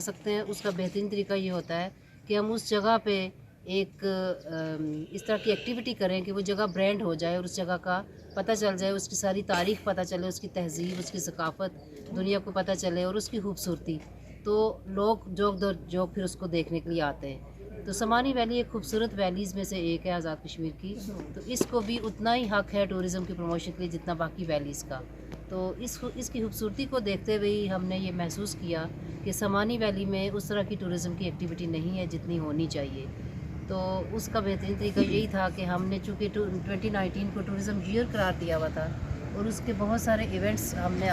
सकते हैं। उसका बेहतरीन तरीका ये होता है कि हम उस जगह पे एक इस तरह की एक्टिविटी करें कि वो जगह ब्रांड हो जाए और उस जगह का पता चल जाए, उसकी सारी तारीख़ पता चले, उसकी तहज़ीब, उसकी सकाफ़त दुनिया को पता चले और उसकी खूबसूरती। तो लोग जो फिर उसको देखने के लिए आते हैं। तो समानी वैली एक खूबसूरत वैलीज़ में से एक है आज़ाद कश्मीर की। तो इसको भी उतना ही हक़ है टूरिज़म की प्रमोशन के लिए जितना बाकी वैलीज़ का। तो इसकी खूबसूरती को देखते हुए ही हमने ये महसूस किया कि समानी वैली में उस तरह की टूरिज़म की एक्टिविटी नहीं है जितनी होनी चाहिए। तो उसका बेहतरीन तरीका यही था कि हमने चूँकि 2019 को टूरिज़म ईयर करार दिया हुआ था और उसके बहुत सारे इवेंट्स हमने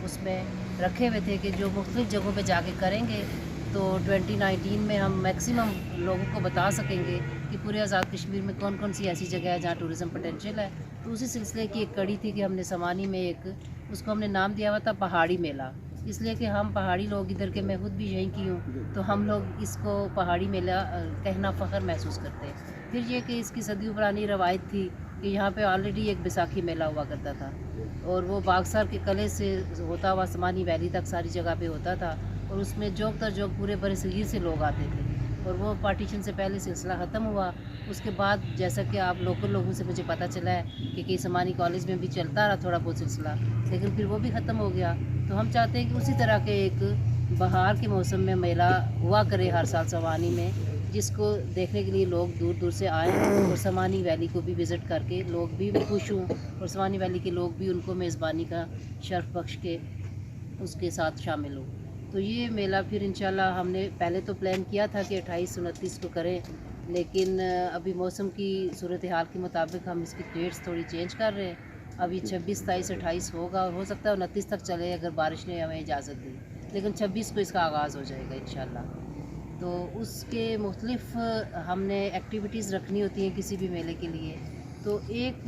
उसमें रखे हुए थे कि जो मुख्तलिफ़ जगहों पे जाके करेंगे। तो 2019 में हम मैक्सिमम लोगों को बता सकेंगे कि पूरे आज़ाद कश्मीर में कौन कौन सी ऐसी जगह है जहाँ टूरिज़म पोटेंशियल है। तो उसी सिलसिले की एक कड़ी थी कि हमने समानी में उसको हमने नाम दिया हुआ था पहाड़ी मेला, इसलिए कि हम पहाड़ी लोग इधर के, मैं खुद भी यहीं की हूँ, तो हम लोग इसको पहाड़ी मेला कहना फ़ख्र महसूस करते हैं। फिर ये कि इसकी सदियों पुरानी रवायत थी कि यहाँ पे ऑलरेडी एक बैसाखी मेला हुआ करता था और वो बागसर के किले से होता हुआ समानी वैली तक सारी जगह पे होता था और उसमें जोक तर जोक पूरे बरसगीर से लोग आते थे और वो पार्टीशन से पहले सिलसिला ख़त्म हुआ। उसके बाद जैसा कि आप लोकल लोगों से मुझे पता चला है कि समानी कॉलेज में भी चलता रहा थोड़ा बहुत सिलसिला, लेकिन फिर वो भी ख़त्म हो गया। तो हम चाहते हैं कि उसी तरह के एक बहार के मौसम में मेला हुआ करे हर साल समानी में, जिसको देखने के लिए लोग दूर दूर से आएँ और समानी वैली को भी विज़िट करके लोग भी खुश हों और समानी वैली के लोग भी उनको मेज़बानी का शर्फ बख्श के उसके साथ शामिल हों। तो ये मेला फिर इंशाल्लाह हमने पहले तो प्लान किया था कि 28-29 को करें, लेकिन अभी मौसम की सूरत हाल के मुताबिक हम इसकी डेट्स थोड़ी चेंज कर रहे हैं। अभी 26, 27, 28 होगा और हो सकता है 29 तक चले अगर बारिश ने हमें इजाज़त दी, लेकिन 26 को इसका आगाज़ हो जाएगा इंशाल्लाह। तो उसके मुख्तलिफ हमने एक्टिविटीज़ रखनी होती हैं किसी भी मेले के लिए। तो एक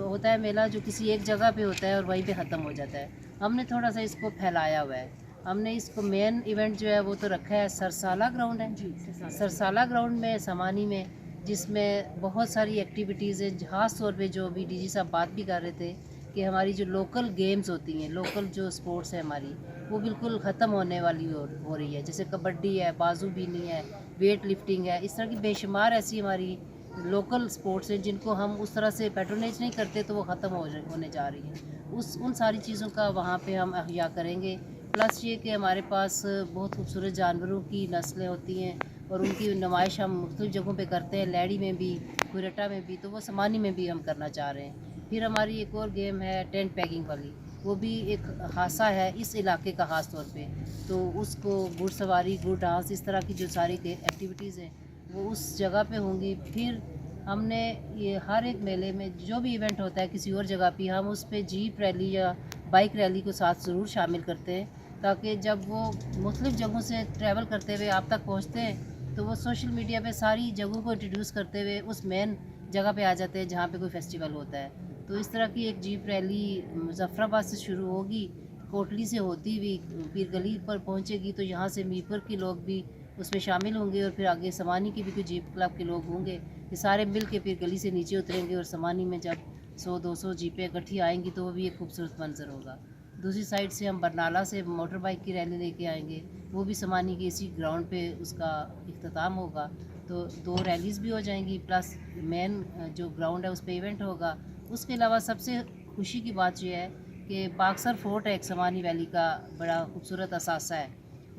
होता है मेला जो किसी एक जगह पे होता है और वहीं पे ख़त्म हो जाता है। हमने थोड़ा सा इसको फैलाया हुआ है। हमने इसको मेन इवेंट जो है वो तो रखा है सरसाला ग्राउंड है, सरसाला ग्राउंड में समानी में, जिसमें बहुत सारी एक्टिविटीज़ हैं। ख़ास तौर पे जो अभी डीजी साहब बात भी कर रहे थे कि हमारी जो लोकल गेम्स होती हैं, लोकल जो स्पोर्ट्स है हमारी, वो बिल्कुल ख़त्म होने वाली हो रही है। जैसे कबड्डी है, बाजू बीनी है, वेट लिफ्टिंग है, इस तरह की बेशुमार ऐसी हमारी लोकल स्पोर्ट्स हैं जिनको हम उस तरह से पैट्रोनेज नहीं करते, तो वो ख़त्म होने जा रही हैं। उन सारी चीज़ों का वहाँ पे हम अहया करेंगे। प्लस ये कि हमारे पास बहुत खूबसूरत जानवरों की नस्लें होती हैं और उनकी नुमाइश हम मुख्तलिफ़ जगहों पे करते हैं, लैड़ी में भी, कुरेटा में भी, तो वो समानी में भी हम करना चाह रहे हैं। फिर हमारी एक और गेम है टेंट पैकिंग वाली, वो भी एक खासा है इस इलाके का ख़ास तौर पे। तो उसको घुड़सवारी, घुड़ डांस, इस तरह की जो सारी एक्टिविटीज़ हैं वो उस जगह पे होंगी। फिर हमने ये हर एक मेले में जो भी इवेंट होता है किसी और जगह पे, हम उस पे जीप रैली या बाइक रैली को साथ ज़रूर शामिल करते हैं, ताकि जब वो मुख्तलिफ़ जगहों से ट्रैवल करते हुए आप तक पहुँचते हैं तो वो सोशल मीडिया पे सारी जगहों को इंट्रोड्यूस करते हुए उस मेन जगह पे आ जाते हैं जहाँ पे कोई फेस्टिवल होता है। तो इस तरह की एक जीप रैली मुज़फ़्फ़राबाद से शुरू होगी, कोटली से होती हुई पीर गली पर पहुँचेगी, तो यहाँ से मीरपुर के लोग भी उसमें शामिल होंगे और फिर आगे समानी की भी कुछ जीप क्लब के लोग होंगे। ये सारे मिल के पीर गली से नीचे उतरेंगे और समानी में जब 100-200 जीपें इकट्ठी आएंगी तो वो भी एक खूबसूरत मंजर होगा। दूसरी साइड से हम बरनाला से मोटर बाइक की रैली लेके आएंगे, वो भी समानी के इसी ग्राउंड पे उसका इख्तिताम होगा। तो 2 रैलीज़ भी हो जाएंगी, प्लस मेन जो ग्राउंड है उस पे इवेंट होगा। उसके अलावा सबसे खुशी की बात यह है कि बाक्सर फोर्ट है एक समानी वैली का बड़ा खूबसूरत असासा है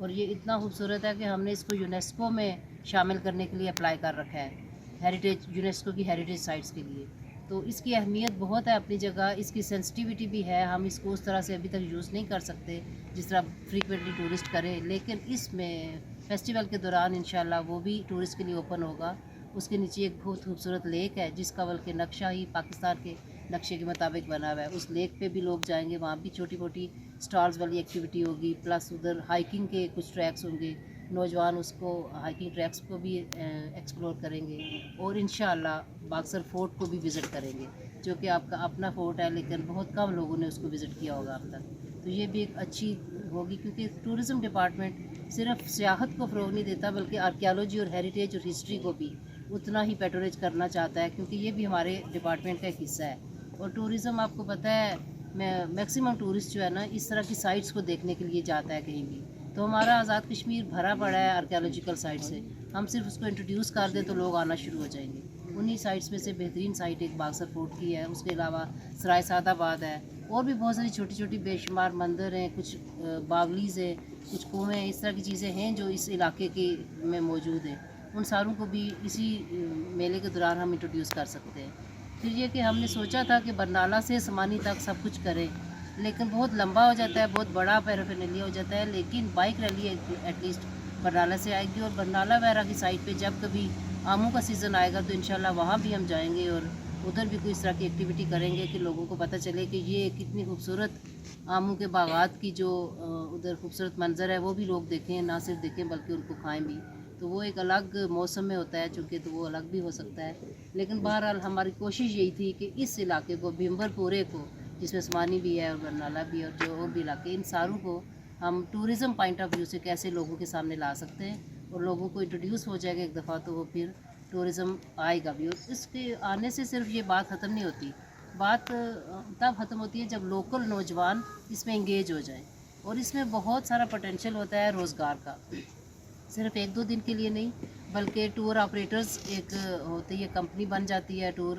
और ये इतना खूबसूरत है कि हमने इसको यूनेस्को में शामिल करने के लिए अप्लाई कर रखा है, हेरिटेज, यूनेस्को की हेरिटेज साइट्स के लिए। तो इसकी अहमियत बहुत है अपनी जगह, इसकी सेंसिटिविटी भी है। हम इसको उस तरह से अभी तक यूज़ नहीं कर सकते जिस तरह फ्रीक्वेंटली टूरिस्ट करें, लेकिन इसमें फेस्टिवल के दौरान इंशाल्लाह वो भी टूरिस्ट के लिए ओपन होगा। उसके नीचे एक बहुत खूबसूरत लेक है जिसका बल्कि नक्शा ही पाकिस्तान के नक्शे के मुताबिक बना हुआ है। उस लेक पे भी लोग जाएंगे, वहाँ भी छोटी मोटी स्टॉल्स वाली एक्टिविटी होगी, प्लस उधर हाइकिंग के कुछ ट्रैक्स होंगे, नौजवान उसको हाइकिंग ट्रैक्स को भी एक्सप्लोर करेंगे और इंशाअल्लाह बाक्सर फोर्ट को भी विज़िट करेंगे, जो कि आपका अपना फोर्ट है लेकिन बहुत कम लोगों ने उसको विज़िट किया होगा अब तक। तो ये भी एक अच्छी होगी, क्योंकि टूरिज़म डिपार्टमेंट सिर्फ सियाहत को फ़रोग़ नहीं देता बल्कि आर्कियोलॉजी और हेरिटेज और हिस्ट्री को भी उतना ही पैट्रोनेज करना चाहता है, क्योंकि ये भी हमारे डिपार्टमेंट का एक हिस्सा है। और टूरिज़म आपको पता है, मैक्सिमम टूरिस्ट जो है ना इस तरह की साइट्स को देखने के लिए जाता है कहीं भी, तो हमारा आज़ाद कश्मीर भरा पड़ा है आर्कियोलॉजिकल साइट से। हम सिर्फ उसको इंट्रोड्यूस कर दें तो लोग आना शुरू हो जाएंगे। उन्हीं साइट्स में से बेहतरीन साइट एक बागसर फोर्ट की है, उसके अलावा सराय सादाबाद है, और भी बहुत सारी छोटी छोटी बेशुमार मंदिर हैं, कुछ बावलीज़ हैं, कुछ कुएँ हैं, इस तरह की चीज़ें हैं जो इस इलाके के में मौजूद हैं। उन सारों को भी इसी मेले के दौरान हम इंट्रोड्यूस कर सकते हैं। फिर ये कि हमने सोचा था कि बरनाला से समानी तक सब कुछ करें, लेकिन बहुत लंबा हो जाता है, बहुत बड़ा पैराफिनेलिया हो जाता है। लेकिन बाइक रैली एटलीस्ट बरनाला से आएगी, और बरनाला वगैरह की साइड पे जब कभी आमों का सीज़न आएगा तो इंशाल्लाह वहाँ भी हम जाएंगे और उधर भी कोई इस तरह की एक्टिविटी करेंगे कि लोगों को पता चले कि ये कितनी खूबसूरत आमों के बागात की जो उधर खूबसूरत मंजर है वो भी लोग देखें, ना सिर्फ देखें बल्कि उनको खाएँ भी। तो वो एक अलग मौसम में होता है चूँकि, तो वो अलग भी हो सकता है। लेकिन बहरहाल हमारी कोशिश यही थी कि इस इलाके को, भीमबरपुरे को, जिसमें समानी भी है और बरनाला भी है और जो और भी इलाके, इन सारों को हम टूरिज़म पॉइंट ऑफ व्यू से कैसे लोगों के सामने ला सकते हैं, और लोगों को इंट्रोड्यूस हो जाएगा एक दफ़ा तो वो फिर टूरिज़म आएगा भी। और इसके आने से सिर्फ ये बात ख़त्म नहीं होती, बात तब ख़त्म होती है जब लोकल नौजवान इसमें इंगेज हो जाएं। और इसमें बहुत सारा पोटेंशियल होता है रोज़गार का, सिर्फ एक दो दिन के लिए नहीं, बल्कि टूर ऑपरेटर्स एक होती है, कंपनी बन जाती है टूर,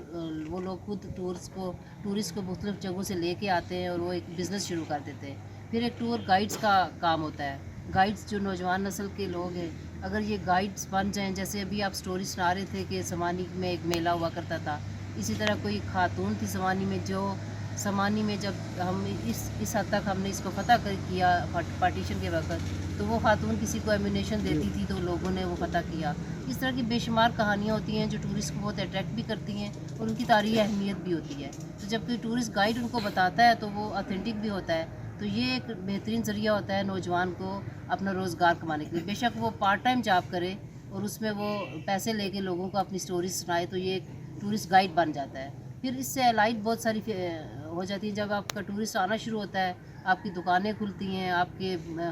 वो लोग खुद टूरिस्ट को मुख्तलिफ जगहों से लेके आते हैं और वो एक बिज़नेस शुरू कर देते हैं। फिर एक टूर गाइड्स का काम होता है, गाइड्स जो नौजवान नस्ल के लोग हैं, अगर ये गाइड्स बन जाएं, जैसे अभी आप स्टोरी सुना रहे थे कि समानी में एक मेला हुआ करता था, इसी तरह कोई खातून थी समानी में, जो समानी में जब हम इस हद तक हमने इसको फतह किया पार्टीशन के वक्त, तो वो खातून किसी को एमिनेशन देती थी तो लोगों ने वो फतह किया। इस तरह की बेशुमार कहानियाँ होती हैं जो टूरिस्ट को बहुत अट्रैक्ट भी करती हैं और उनकी तारीख़ी अहमियत भी होती है। तो जब कोई टूरिस्ट गाइड उनको बताता है तो वो ऑथेंटिक भी होता है। तो ये एक बेहतरीन ज़रिया होता है नौजवान को अपना रोज़गार कमाने के लिए। बेशक वो पार्ट टाइम जॉब करे और उसमें वो पैसे लेके लोगों को अपनी स्टोरी सुनाए, तो ये एक टूरिस्ट गाइड बन जाता है। फिर इससे अलाइड बहुत सारी हो जाती है। जब आपका टूरिस्ट आना शुरू होता है, आपकी दुकानें खुलती हैं, आपके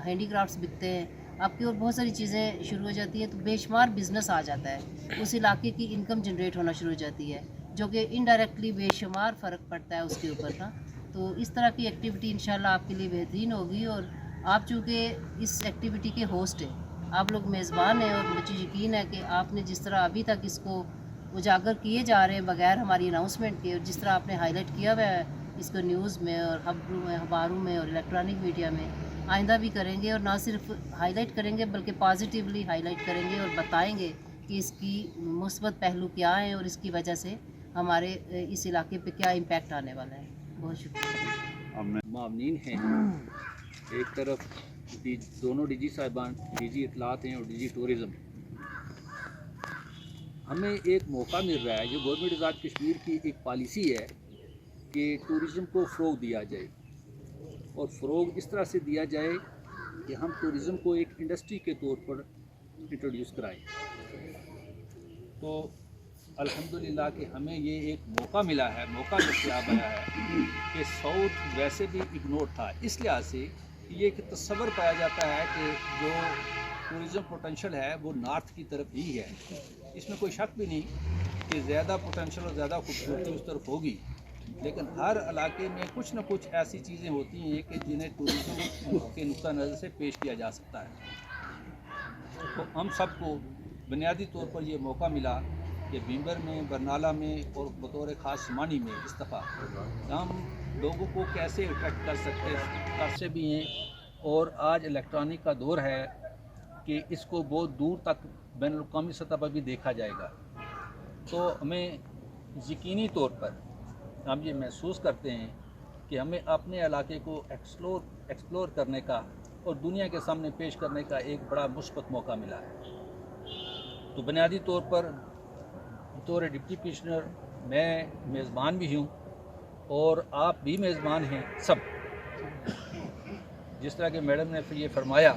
हैंडीक्राफ्ट्स बिकते हैं, आपकी और बहुत सारी चीज़ें शुरू हो जाती हैं, तो बेशुमार बिज़नेस आ जाता है, उस इलाके की इनकम जनरेट होना शुरू हो जाती है, जो कि इनडायरेक्टली बेशुमार फ़र्क पड़ता है उसके ऊपर ना। तो इस तरह की एक्टिविटी इंशाल्लाह आपके लिए बेहतरीन होगी। और आप चूँकि इस एक्टिविटी के होस्ट हैं, आप लोग मेज़बान हैं, और मुझे यकीन है कि आपने जिस तरह अभी तक इसको उजागर किए जा रहे हैं बगैर हमारी अनाउंसमेंट के, और जिस तरह आपने हाईलाइट किया हुआ है इसको न्यूज़ में और खबरों में, अखबारों में और इलेक्ट्रॉनिक मीडिया में, आइंदा भी करेंगे। और ना सिर्फ हाईलाइट करेंगे बल्कि पॉजिटिवली हाईलाइट करेंगे और बताएंगे कि इसकी मुस्बत पहलू क्या हैं और इसकी वजह से हमारे इस इलाके पे क्या इम्पैक्ट आने वाला है। बहुत शुक्रिया। मामनीन हैं, एक तरफ दोनों डीजी साहिबान, डीजी इतलात हैं और डीजी टूरिज़म। हमें एक मौका मिल रहा है, जो गवर्नमेंट आज़ाद कश्मीर की एक पॉलिसी है कि टूरिज़म को फ़रोग़ दिया जाए, और फ़रोग़ इस तरह से दिया जाए कि हम टूरिज़म को एक इंडस्ट्री के तौर पर इंट्रोड्यूस कराएं। तो अल्हम्दुलिल्लाह कि हमें ये एक मौका मिला है, मौका दस्तयाब आया है कि साउथ वैसे भी इग्नोर था। इस लिहाज से ये एक तस्वर पाया जाता है कि जो टूरिज़म पोटेंशियल है वो नॉर्थ की तरफ ही है। इसमें कोई शक भी नहीं कि ज़्यादा पोटेंशियल और ज़्यादा खूबसूरती उस तरफ होगी, लेकिन हर इलाके में कुछ न कुछ ऐसी चीज़ें होती हैं कि जिन्हें टूरिज़म के नुक्ता नज़र से पेश किया जा सकता है। तो हम सबको बुनियादी तौर पर ये मौका मिला कि भीमबर में, बरनाला में और बतौर ख़ास समानी में इस दफ़ा हम लोगों को कैसे अट्रैक्ट कर सकते भी हैं। और आज इलेक्ट्रॉनिक का दौर है कि इसको बहुत दूर तक बैनुल-अक़वामी सतह पर भी देखा जाएगा। तो हमें यकीनी तौर पर हम ये महसूस करते हैं कि हमें अपने इलाके को एक्सप्लोर करने का और दुनिया के सामने पेश करने का एक बड़ा मुस्बत मौका मिला है। तो बुनियादी तौर पर बतौर डिप्टी कमिश्नर मैं मेज़बान भी हूँ और आप भी मेज़बान हैं सब। जिस तरह के मैडम ने फिर ये फरमाया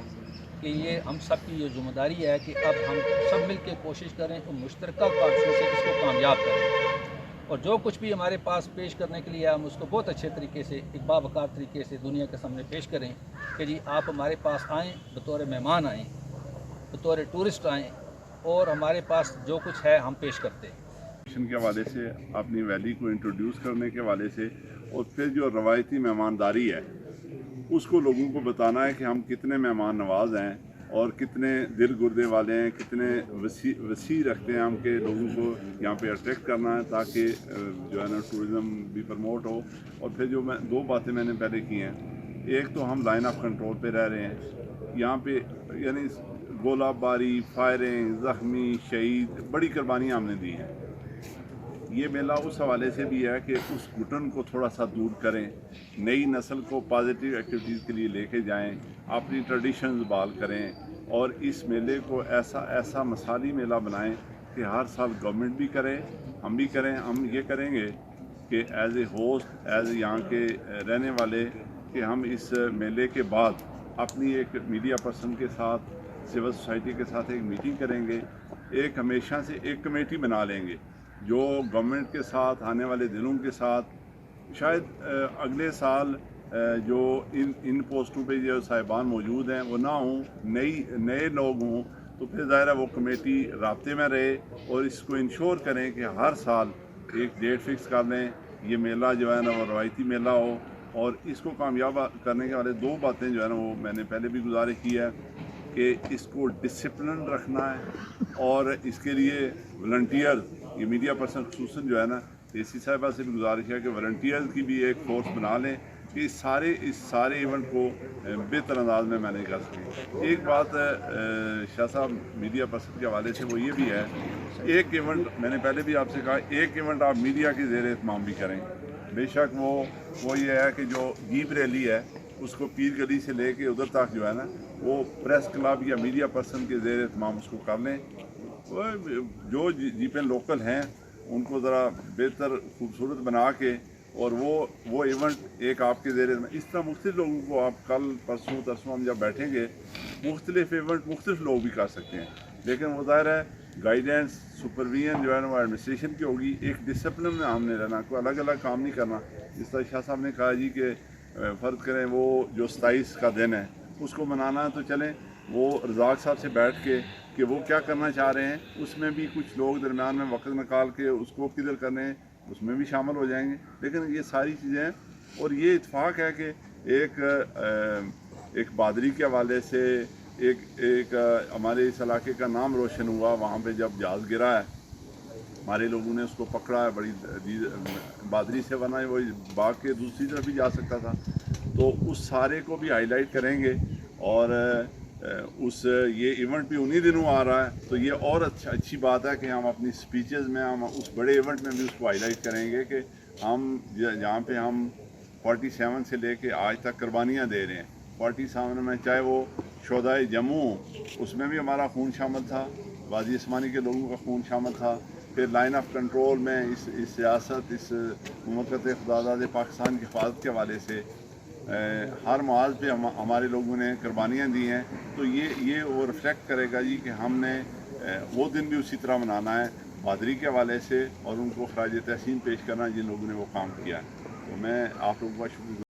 कि ये हम सब की ये ज़िम्मेदारी है कि अब हम सब मिल के कोशिश करें और मुश्तरका कोशिशों से इसको कामयाब करें, और जो कुछ भी हमारे पास पेश करने के लिए हम उसको बहुत अच्छे तरीके से, एक बावकार तरीके से दुनिया के सामने पेश करें कि जी आप हमारे पास आएँ, बतौर मेहमान आएँ, बतौर टूरिस्ट आएँ, और हमारे पास जो कुछ है हम पेश करते हैं। के हवाले से, अपनी वैली को इंट्रोड्यूस करने के हवाले से, और फिर जो रवायती मेहमानदारी है اس کو لوگوں کو بتانا ہے کہ ہم کتنے مہمان نواز ہیں اور کتنے دل گردے والے ہیں، کتنے وسیع رکھتے ہیں ہم کہ لوگوں کو یہاں پہ اٹریکٹ کرنا ہے تاکہ جو ہے نا ٹورزم بھی پروموٹ ہو. اور پھر جو میں 2 باتیں میں نے پہلے کی ہیں، ایک تو ہم لائن آف کنٹرول پہ رہ رہے ہیں یہاں پہ، یعنی گولہ باری، فائرنگ، زخمی، شہید، بڑی قربانیاں ہم نے دی ہیں. یہ میلہ اس حوالے سے بھی ہے کہ اس گھٹن کو تھوڑا سا دور کریں، نئی نسل کو پازیٹیو ایکٹیویٹیز کے لیے لے کے جائیں، اپنی ٹریڈیشنز بحال کریں اور اس میلے کو ایسا مثالی میلہ بنائیں کہ ہر سال گورنمنٹ بھی کرے، ہم بھی کریں. ہم یہ کریں گے کہ ایز اے ہوسٹ، ایز یہاں کے رہنے والے، کہ ہم اس میلے کے بعد اپنی ایک میڈیا پرسن کے ساتھ، سول سوسائٹی کے ساتھ ایک میٹنگ کریں گے. ایک ہمیشہ سے ایک کمیٹی بنا لیں گے جو گورنمنٹ کے ساتھ، آنے والے دنوں کے ساتھ، شاید اگلے سال جو ان پوسٹوں پہ جو صاحبان موجود ہیں وہ نہ ہوں، نئے لوگ ہوں، تو پھر ظاہر ہے وہ کمیٹی رابطے میں رہے اور اس کو انشور کریں کہ ہر سال ایک ڈیٹ فکس کر لیں، یہ میلہ جو ہے نا وہ روایتی میلہ ہو. اور اس کو کامیاب کرنے کے والے 2 باتیں جو ہے نا وہ میں نے پہلے بھی گزارش کی ہے کہ اس کو ڈسپلن رکھنا ہے اور اس کے لیے والنٹیئر، یہ میڈیا پرسن خصوصاً جو ہے نا، اے سی صاحبہ سے بھی گزارش ہے کہ والنٹیئرز کی بھی ایک فورس بنا لیں کہ اس سارے ایونٹ کو بہتر انداز میں مینیج کر سکیں. ایک بات شاہ صاحب میڈیا پرسن کے حوالے سے وہ یہ بھی ہے، ایک ایونٹ میں نے پہلے بھی آپ سے کہا، ایک ایونٹ آپ میڈیا کے زیر اہتمام بھی کریں. بے شک وہ یہ ہے کہ جو جیپ ریلی ہے اس کو پیر گلی سے لے کے ادھر تک جو ہے نا وہ پریس کلب یا میڈیا پرسن کے زیر اہتمام اس کو کر لیں. جو جیپیں لوکل ہیں ان کو ذرا بہتر خوبصورت بنا کے، اور وہ ایونٹ ایک آپ کے زیر اس طرح مختلف لوگوں کو آپ کل پرسوں ترسوں ہم جب بیٹھیں گے، مختلف ایونٹ مختلف لوگ بھی کر سکتے ہیں. لیکن وہ ظاہر ہے گائیڈنس، سپرویژن جو ہے نا وہ ایڈمنسٹریشن کی ہوگی. ایک ڈسپلن میں ہم نے رہنا، کوئی الگ الگ کام نہیں کرنا. جس طرح شاہ صاحب نے کہا جی کہ فرض کریں وہ جو 27 کا دن ہے اس کو منانا ہے تو چلیں وہ رزاق صاحب سے بیٹھ کے کہ وہ کیا کرنا چاہ رہے ہیں، اس میں بھی کچھ لوگ درمیان میں وقت نکال کے اس کو کدھر کرنے ہیں اس میں بھی شامل ہو جائیں گے. لیکن یہ ساری چیزیں ہیں اور یہ اتفاق ہے کہ ایک بادری کے حوالے سے ایک ہمارے اس علاقے کا نام روشن ہوا. وہاں پہ جب جہاز گرا ہے ہمارے لوگوں نے اس کو پکڑا ہے بڑی بادری سے، ورنہ وہ باغ کے دوسری طرف بھی جا سکتا تھا. تو اس سارے کو بھی ہائی لائٹ کریں گے اور یہ ایونٹ بھی انہی دنوں آ رہا ہے تو یہ اور اچھی بات ہے کہ ہم اپنی سپیچز میں ہم اس بڑے ایونٹ میں بھی اس کو ہائی لائٹ کریں گے کہ ہم جہاں پہ ہم 47 سے لے کے آج تک قربانیاں دے رہے ہیں. 47 میں چاہے وہ شہدائے جموں، اس میں بھی ہمارا خون شامل تھا، غازی عثمانی کے لوگوں کا خون شامل تھا. پھر لائن آف کنٹرول میں اس سیاست، اس مملکت خداداد پاکستان کی حفاظت کے حوالے سے ہر محاذ پہ ہمارے لوگوں نے قربانیاں دی ہیں. تو یہ وہ ریفلیکٹ کرے گا جی کہ ہم نے وہ دن بھی اسی طرح منانا ہے بہادری کے حوالے سے اور ان کو خراج تحسین پیش کرنا جن لوگوں نے وہ کام کیا ہے. تو میں آپ لوگوں کا شکر